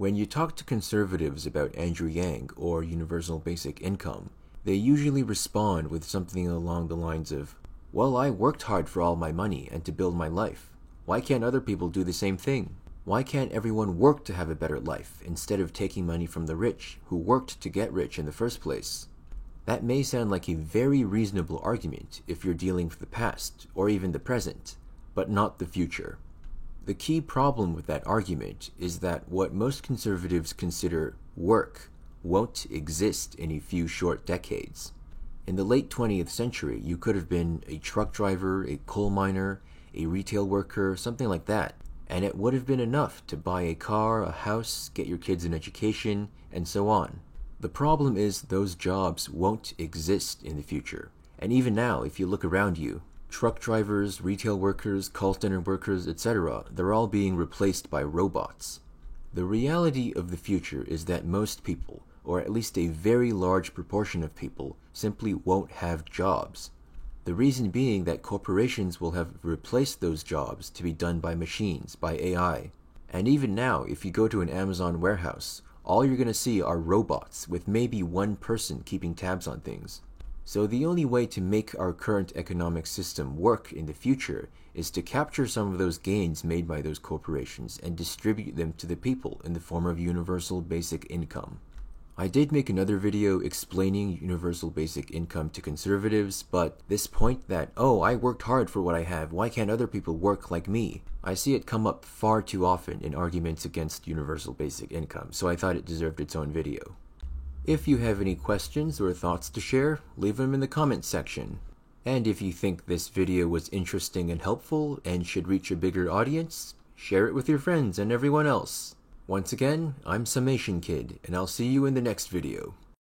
When you talk to conservatives about Andrew Yang or universal basic income, they usually respond with something along the lines of, well, I worked hard for all my money and to build my life. Why can't other people do the same thing? Why can't everyone work to have a better life instead of taking money from the rich who worked to get rich in the first place? That may sound like a very reasonable argument if you're dealing with the past or even the present, but not the future. The key problem with that argument is that what most conservatives consider work won't exist in a few short decades. In the late 20th century, you could have been a truck driver, a coal miner, a retail worker, something like that, and it would have been enough to buy a car, a house, get your kids an education, and so on. The problem is those jobs won't exist in the future. And even now, if you look around you, truck drivers, retail workers, call center workers, etc., they're all being replaced by robots. The reality of the future is that most people, or at least a very large proportion of people, simply won't have jobs. The reason being that corporations will have replaced those jobs to be done by machines, by AI. And even now, if you go to an Amazon warehouse, all you're going to see are robots with maybe one person keeping tabs on things. So the only way to make our current economic system work in the future is to capture some of those gains made by those corporations and distribute them to the people in the form of universal basic income. I did make another video explaining universal basic income to conservatives, but this point that, oh, I worked hard for what I have, why can't other people work like me? I see it come up far too often in arguments against universal basic income, so I thought it deserved its own video. If you have any questions or thoughts to share, leave them in the comments section. And if you think this video was interesting and helpful and should reach a bigger audience, share it with your friends and everyone else. Once again, I'm Summation Kid, and I'll see you in the next video.